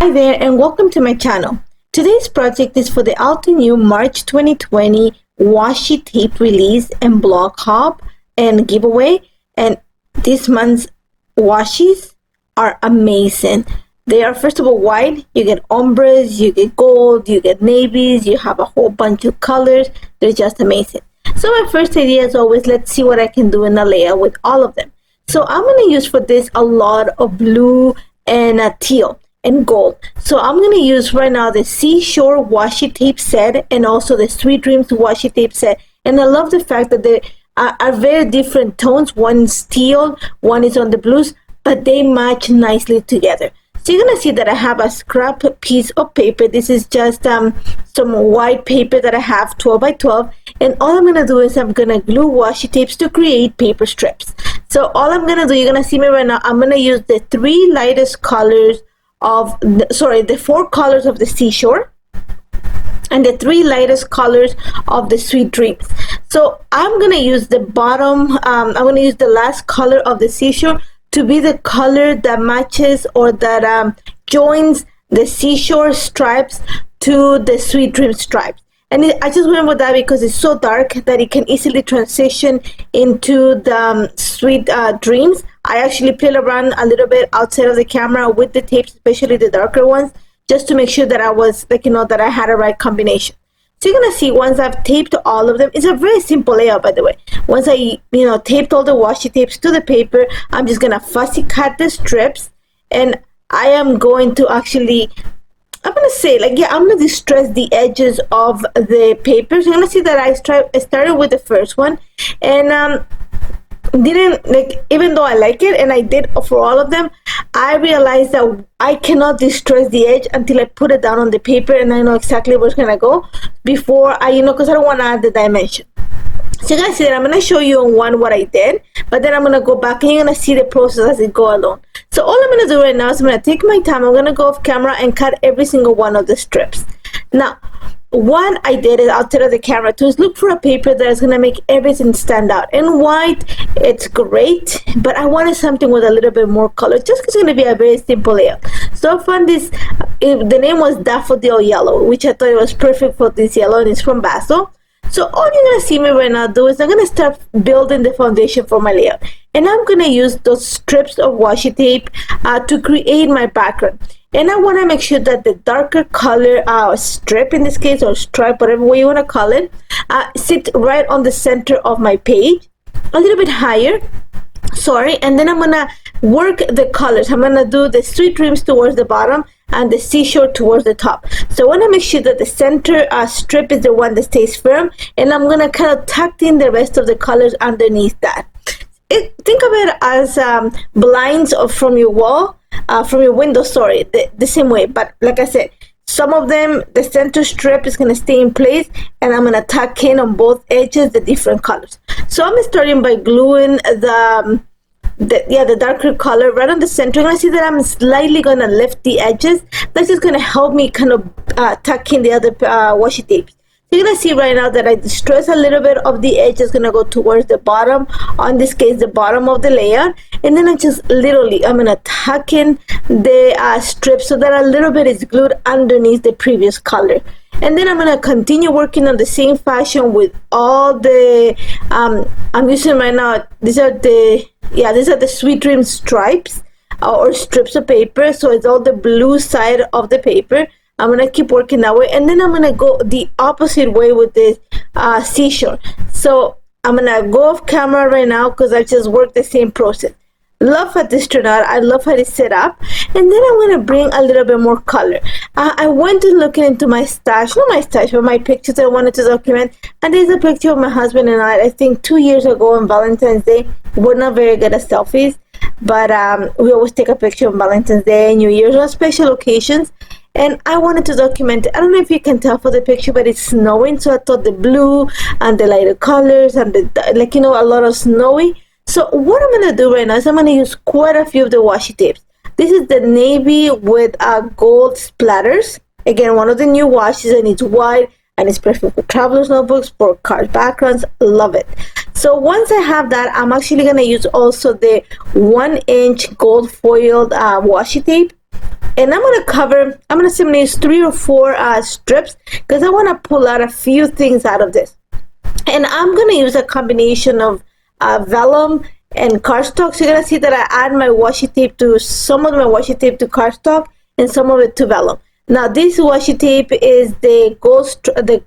Hi there and welcome to my channel. Today's project is for the Altenew March 2020 washi tape release and blog hop and giveaway. And this month's washies are amazing. They are first of all white, you get ombres, you get gold, you get navies, you have a whole bunch of colors. They're just amazing. So my first idea is always, let's see what I can do in a layout with all of them. So I'm going to use for this a lot of blue and teal and gold. So I'm going to use right now the Seashore washi tape set and also the Sweet Dreams washi tape set. And I love the fact that they are very different tones. One is teal, one is on the blues, but they match nicely together. So you're going to see that I have a scrap piece of paper. This is just some white paper that I have 12 by 12. And all I'm going to do is I'm going to glue washi tapes to create paper strips. So all I'm going to do, you're going to see me right now, I'm going to use the the 4 colors of the Seashore and the 3 lightest colors of the Sweet Dreams. So I'm going to use the bottom, I'm going to use the last color of the Seashore to be the color that matches or that joins the Seashore stripes to the Sweet Dream stripes. And I just went with that because it's so dark that it can easily transition into the Sweet Dreams. I actually played around a little bit outside of the camera with the tapes, especially the darker ones, just to make sure that I was, that I had a right combination. So you're going to see once I've taped all of them, it's a very simple layout, by the way. Once I, taped all the washi tapes to the paper, I'm just going to fussy cut the strips. And I am going to actually, I'm going to distress the edges of the paper. So you're going to see that I started with the first one. And even though I like it, and I did for all of them, I realized that I cannot distress the edge until I put it down on the paper and I know exactly where it's gonna go before because I don't want to add the dimension. So you're gonna see that I'm gonna show you on one what I did, but then I'm gonna go back and you're gonna see the process as it go along. So all I'm gonna do right now is I'm gonna take my time, I'm gonna go off camera and cut every single one of the strips. Now what I did is outside of the camera too is look for a paper that is going to make everything stand out. And white, it's great, but I wanted something with a little bit more color just because it's going to be a very simple layout. So I found this, the name was Daffodil Yellow, which I thought it was perfect for this yellow, and it's from Basil. So all you're going to see me right now do is I'm going to start building the foundation for my layout. And I'm going to use those strips of washi tape to create my background. And I want to make sure that the darker color strip, in this case, or stripe, whatever way you want to call it, sits right on the center of my page, a little bit higher. And then I'm going to work the colors. I'm going to do the Sweet Dreams towards the bottom and the Seashore towards the top. So I want to make sure that the center strip is the one that stays firm, and I'm going to kind of tuck in the rest of the colors underneath that. Think of it as blinds from your wall, from your window, the same way. But like I said, some of them, the center strip is going to stay in place, and I'm going to tuck in on both edges the different colors. So I'm starting by gluing the darker color right on the center. You're going to see that I'm slightly going to lift the edges. That's just going to help me kind of tuck in the other washi tapes. You're going to see right now that I distress a little bit of the edge is going to go towards the bottom, on this case the bottom of the layer, and then I'm going to tuck in the strip so that a little bit is glued underneath the previous color. And then I'm going to continue working on the same fashion with all the I'm using right now, these are the Sweet Dream stripes or strips of paper. So it's all the blue side of the paper. I'm going to keep working that way, and then I'm going to go the opposite way with the Seashore. So I'm going to go off camera right now because I just worked the same process. Love how this turned out. I love how it's set up. And then I'm going to bring a little bit more color. I went to looking into my stash, not my stash, but my pictures I wanted to document. And there's a picture of my husband and I think 2 years ago on Valentine's Day. We're not very good at selfies, but we always take a picture on Valentine's Day, New Year's, or special occasions. And I wanted to document it. I don't know if you can tell for the picture, but it's snowing. So I thought the blue and the lighter colors and a lot of snowy. So what I'm going to do right now is I'm going to use quite a few of the washi tapes. This is the navy with gold splatters. Again, one of the new washes, and it's white and it's perfect for traveler's notebooks, for card backgrounds. Love it. So once I have that, I'm actually going to use also the 1-inch gold foiled washi tape. And I'm gonna simply use 3 or 4 strips because I want to pull out a few things out of this. And I'm gonna use a combination of vellum and cardstock. So you're gonna see that I add my washi tape to some of my washi tape to cardstock and some of it to vellum. Now this washi tape is the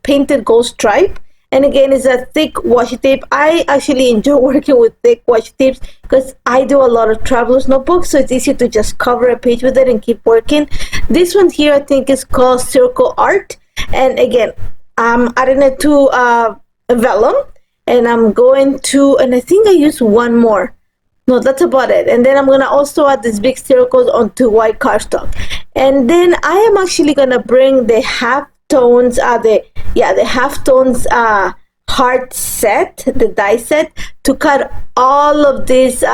painted gold stripe, and again it's a thick washi tape. I actually enjoy working with thick washi tapes because I do a lot of traveler's notebooks, so it's easier to just cover a page with it and keep working. This one here I think is called Circle Art, and again I'm adding it to vellum, and I'm going to, and I think I used one more. No, that's about it. And then I'm gonna also add these big circles onto white cardstock, and then I am actually gonna bring the half tones, the half tones heart set, the die set, to cut all of these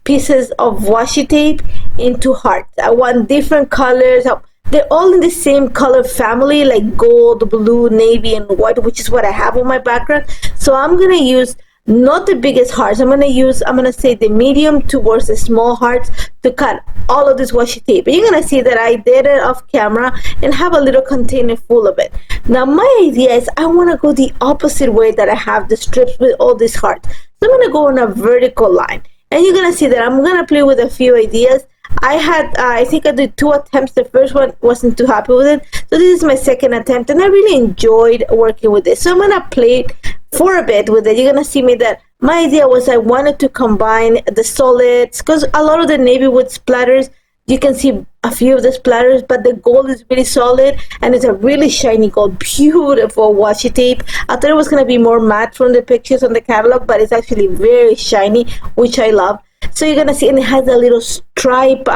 pieces of washi tape into hearts. I want different colors. They're all in the same color family, like gold, blue, navy, and white, which is what I have on my background. So I'm gonna use not the biggest hearts. I'm gonna say the medium towards the small hearts to cut all of this washi tape. And you're gonna see that I did it off camera and have a little container full of it. Now my idea is I want to go the opposite way that I have the strips with all these hearts. So I'm gonna go on a vertical line, and you're gonna see that I'm gonna play with a few ideas. I think I did 2 attempts. The first one wasn't too happy with it, so this is my second attempt, and I really enjoyed working with this. So I'm gonna play for a bit with it. You're gonna see me that my idea was I wanted to combine the solids, because a lot of the navy wood splatters, you can see a few of the splatters, but the gold is really solid and it's a really shiny gold, beautiful washi tape. I thought it was gonna be more matte from the pictures on the catalog, but it's actually very shiny, which I love. So you're gonna see, and it has a little stripe,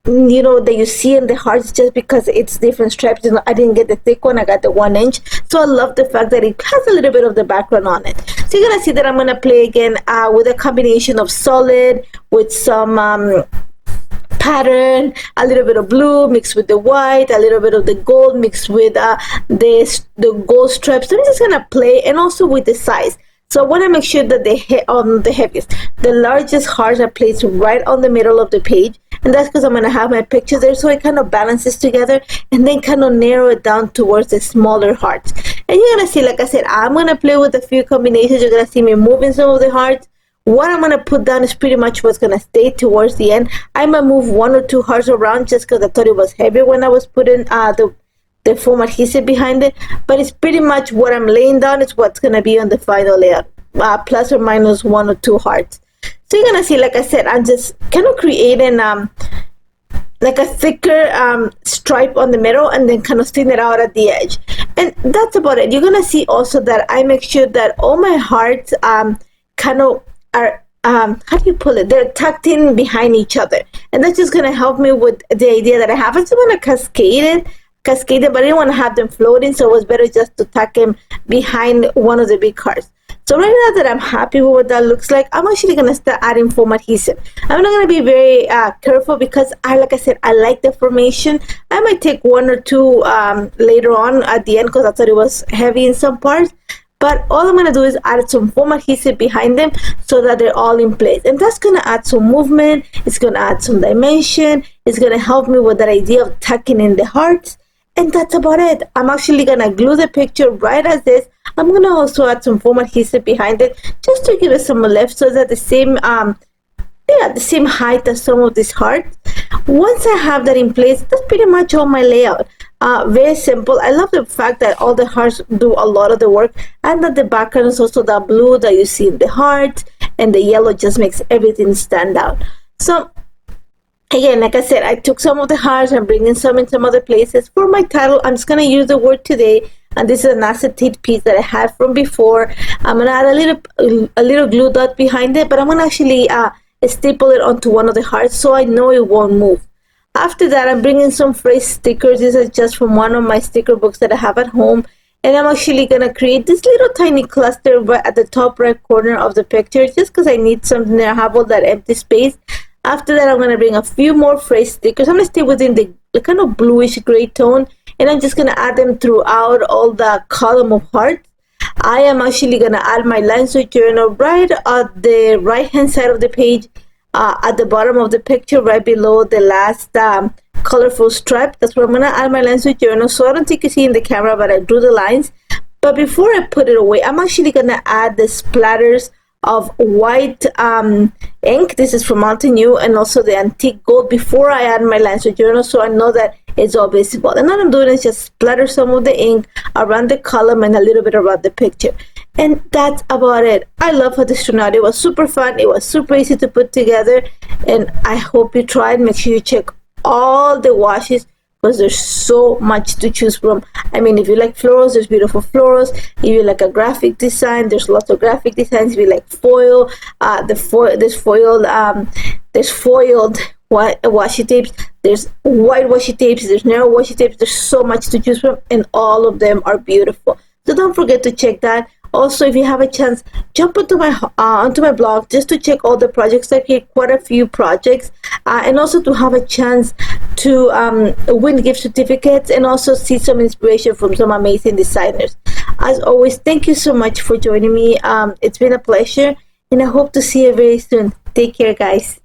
that you see in the hearts, just because it's different stripes. I didn't get the thick one, I got the 1 inch. So I love the fact that it has a little bit of the background on it. So you're gonna see that I'm gonna play again with a combination of solid with some pattern, a little bit of blue mixed with the white, a little bit of the gold mixed with the gold stripes. So I'm just gonna play, and also with the size. So I want to make sure that the largest hearts are placed right on the middle of the page, and that's because I'm going to have my pictures there, so it kind of balances together, and then kind of narrow it down towards the smaller hearts. And you're going to see, like I said, I'm going to play with a few combinations. You're going to see me moving some of the hearts. What I'm going to put down is pretty much what's going to stay towards the end. I might move 1 or 2 hearts around just because I thought it was heavier when I was putting the foam adhesive behind it, but it's pretty much what I'm laying down is what's going to be on the final layout, plus or minus 1 or 2 hearts. So you're going to see, like I said, I'm just kind of creating like a thicker stripe on the middle, and then kind of thin it out at the edge, and that's about it. You're going to see also that I make sure that all my hearts kind of are how do you pull it? They're tucked in behind each other, and that's just going to help me with the idea that I have. I just want to cascade it, but I didn't want to have them floating, so it was better just to tuck them behind one of the big hearts. So right now that I'm happy with what that looks like, I'm actually going to start adding foam adhesive. I'm not going to be very careful because, like I said, I like the formation. I might take 1 or 2 later on at the end because I thought it was heavy in some parts. But all I'm going to do is add some foam adhesive behind them so that they're all in place. And that's going to add some movement. It's going to add some dimension. It's going to help me with that idea of tucking in the hearts. And that's about it. I'm actually going to glue the picture right as this. I'm going to also add some foam adhesive behind it just to give it some lift so that the same height as some of these hearts. Once I have that in place, that's pretty much all my layout. Very simple. I love the fact that all the hearts do a lot of the work, and that the background is also that blue that you see in the heart, and the yellow just makes everything stand out. So again, like I said, I took some of the hearts and bringing some in some other places. For my title, I'm just going to use the word today, and this is an acetate piece that I had from before. I'm going to add a little glue dot behind it, but I'm going to actually staple it onto one of the hearts so I know it won't move. After that, I'm bringing some phrase stickers. This is just from one of my sticker books that I have at home, and I'm actually going to create this little tiny cluster right at the top right corner of the picture just because I need something there. I have all that empty space. After that, I'm going to bring a few more phrase stickers. I'm going to stay within the kind of bluish gray tone, and I'm just going to add them throughout all the column of hearts. I am actually going to add my line search journal right at the right hand side of the page. at the bottom of the picture, right below the last colorful stripe. That's where I'm gonna add my lens with journal. So I don't think you see in the camera, but I drew the lines. But before I put it away, I'm actually gonna add the splatters of white ink. This is from Altenew, and also the antique gold before I add my lens with journal, so I know that it's all visible. And what I'm doing is just splatter some of the ink around the column and a little bit around the picture. And that's about it. I love how this turned out. It was super fun. It was super easy to put together, and I hope you try it. Make sure you check all the washes, because there's so much to choose from. I mean, if you like florals, there's beautiful florals. If you like a graphic design, there's lots of graphic designs. If you like foil, there's foiled washi tapes. There's white washi tapes. There's narrow washi tapes. There's so much to choose from, and all of them are beautiful. So don't forget to check that. Also, if you have a chance, jump onto my blog just to check all the projects. I create quite a few projects, and also to have a chance to win gift certificates and also see some inspiration from some amazing designers. As always, thank you so much for joining me. It's been a pleasure, and I hope to see you very soon. Take care, guys.